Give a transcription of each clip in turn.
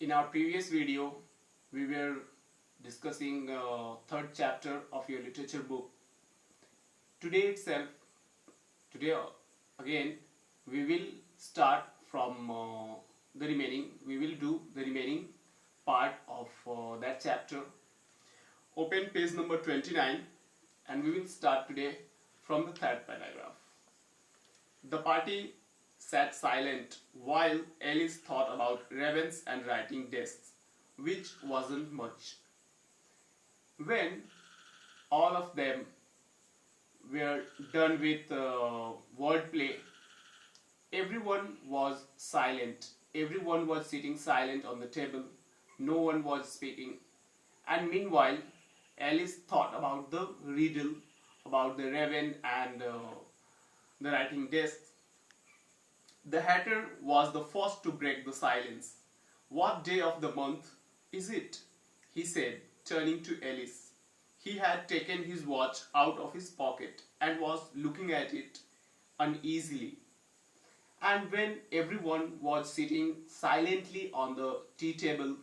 In our previous video, we were discussing third chapter of your literature book. Today itself, today again, we will start from the remaining. We will do the remaining part of that chapter. Open page number 29, and we will start today from the third paragraph. The party sat silent while Alice thought about ravens and writing desks, which wasn't much. When all of them were done with wordplay, everyone was silent. Everyone was sitting silent on the table. No one was speaking. And meanwhile, Alice thought about the riddle, about the raven and the writing desk. The Hatter was the first to break the silence. "What day of the month is it?" he said, turning to Alice. He had taken his watch out of his pocket and was looking at it uneasily. And when everyone was sitting silently on the tea table,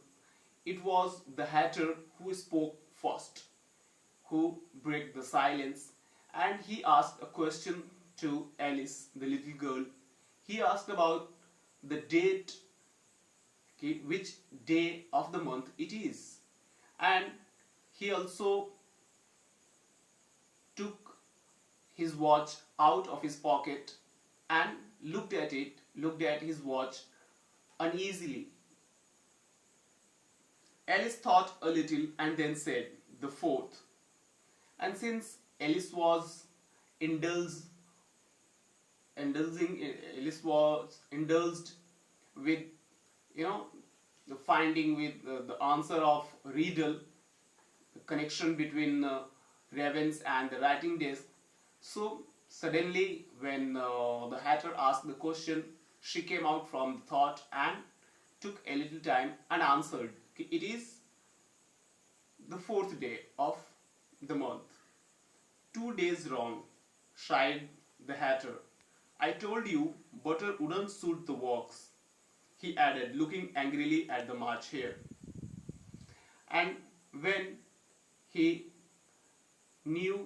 it was the Hatter who spoke first, who broke the silence, and he asked a question to Alice, the little girl. He asked about the date, okay, which day of the month it is. And he also took his watch out of his pocket and looked at his watch uneasily. Alice thought a little and then said, "The fourth." And since Alice was indulged Alice was indulged with the finding with the answer of riddle, the connection between ravens and the writing desk. So suddenly when the Hatter asked the question, she came out from the thought and took a little time and answered, "It is the fourth day of the month." "2 days wrong," sighed the Hatter. "I told you butter wouldn't suit the works," he added, looking angrily at the March Hare. And when he knew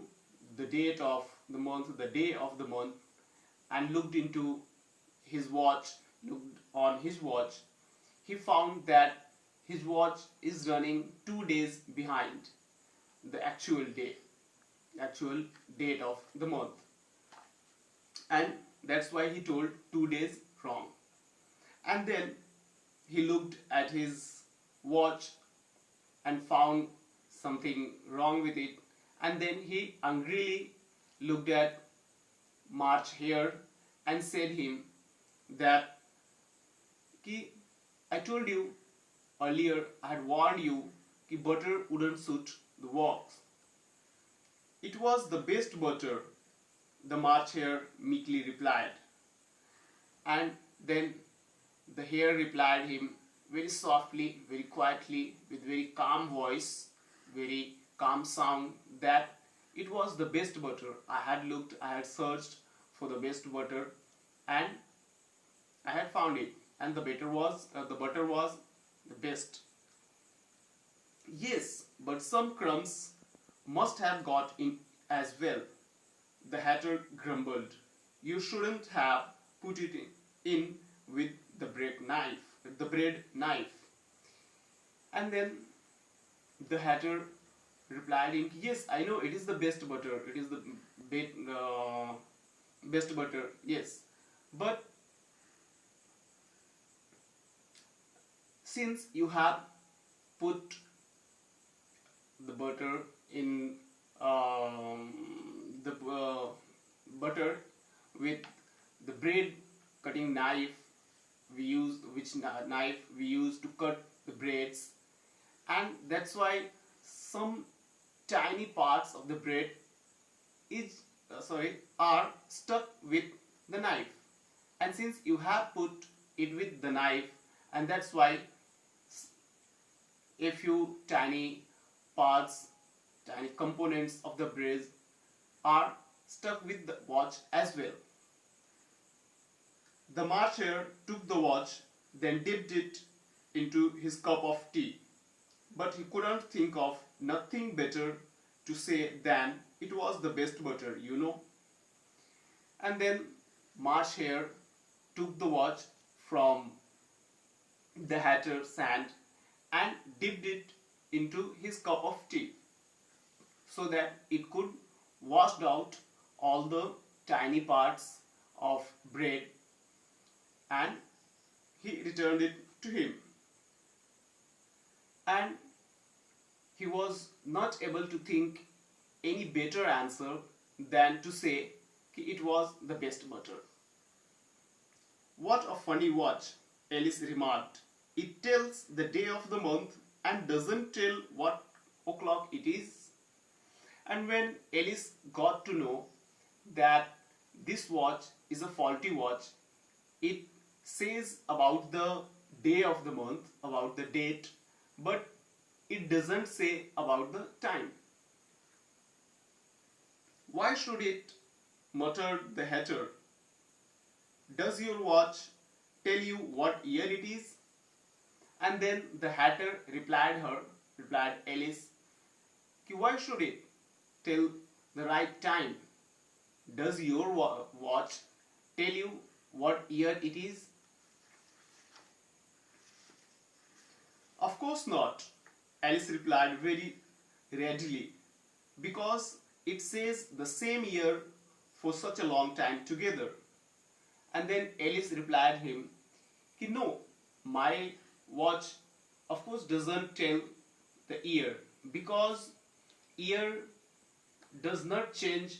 the date of the month, the day of the month, and looked into his watch, looked on his watch, he found that his watch is running 2 days behind the actual date of the month. And that's why he told 2 days wrong. And then he looked at his watch and found something wrong with it. And then he angrily looked at March Hare and said him that, "I told you earlier, I had warned you that butter wouldn't suit the works." "It was the best butter," the March Hare meekly replied. And then the Hare replied him very softly, very quietly, with very calm voice, very calm sound, that it was the best butter. I had searched for the best butter, and I had found it, and the butter was the best. "Yes, but some crumbs must have got in as well," the Hatter grumbled. "You shouldn't have put it in with the bread knife." And then the Hatter replied him, "Yes, I know it is the best butter. It is the best butter, yes. But since you have put the butter in the butter with the bread cutting knife knife we use to cut the breads, and that's why some tiny parts of the bread are stuck with the knife, and since you have put it with the knife, and that's why a few tiny parts, tiny components of the bread are stuck with the watch as well." The March Hare took the watch, then dipped it into his cup of tea, but he couldn't think of nothing better to say than it was the best butter, you know. And then March Hare took the watch from the hatter's hand and dipped it into his cup of tea so that it could wash out all the tiny parts of bread, and he returned it to him. And he was not able to think any better answer than to say it was the best butter. What a funny watch, Alice remarked. It tells the day of the month and doesn't tell what o'clock it is. And when Alice got to know that this watch is a faulty watch, it says about the day of the month, about the date, but it doesn't say about the time. Why should it? Muttered the hatter. Does your watch tell you what year it is? And then the hatter replied Alice, why should it tell the right time? Does your watch tell you what year it is? Of course not, Alice replied very readily, because it says the same year for such a long time together. And then Alice replied him, no, my watch of course doesn't tell the year, because year does not change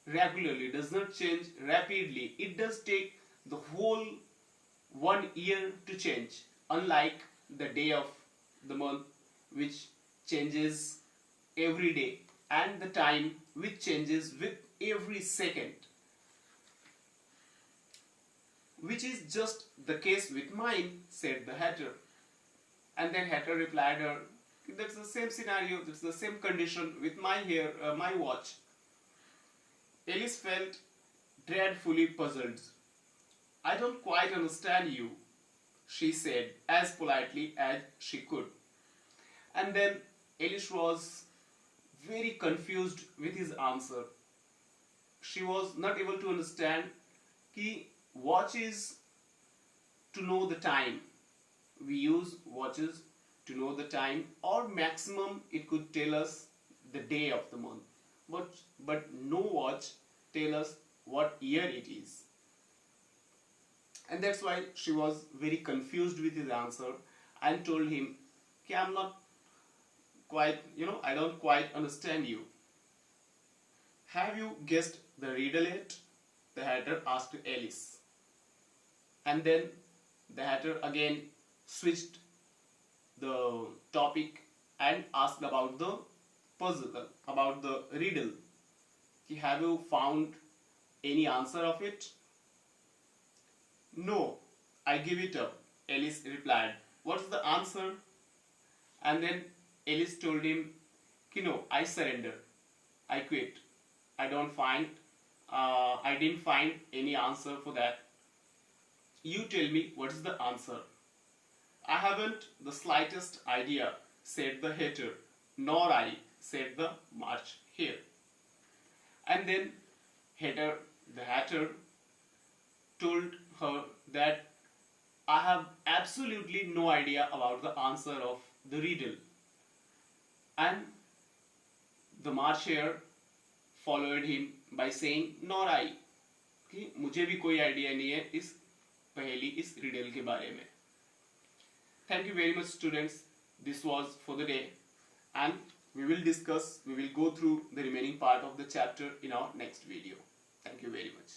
regularly, does not change rapidly. It does take the whole 1 year to change, unlike the day of the month, which changes every day, and the time which changes with every second, which is just the case with mine, said the hatter. And then hatter replied her, that's the same scenario, that's the same condition with my watch. Alice felt dreadfully puzzled. I don't quite understand you, she said as politely as she could. And then Alice was very confused with his answer. She was not able to understand that watch is to know the time. We use watches to know the time, or maximum it could tell us the day of the month. But no watch tell us what year it is. And that's why she was very confused with his answer and told him, I'm not quite, I don't quite understand you. Have you guessed the riddle yet? The hatter asked Alice. And then the hatter again switched the topic and asked about the puzzle, about the riddle. Have you found any answer of it? No, I give it up, Alice replied. What's the answer? And then Alice told him, no, I surrender. I quit. I didn't find any answer for that. You tell me what's the answer. I haven't the slightest idea, said the hatter. Nor I, said the March Hare. And then the hatter told her that I have absolutely no idea about the answer of the riddle. And the March Hare followed him by saying, nor I, कि मुझे भी कोई idea नहीं है इस पहेली, इस riddle के बारे में. Thank you very much, students. This was for the day, and we will go through the remaining part of the chapter in our next video. Thank you very much.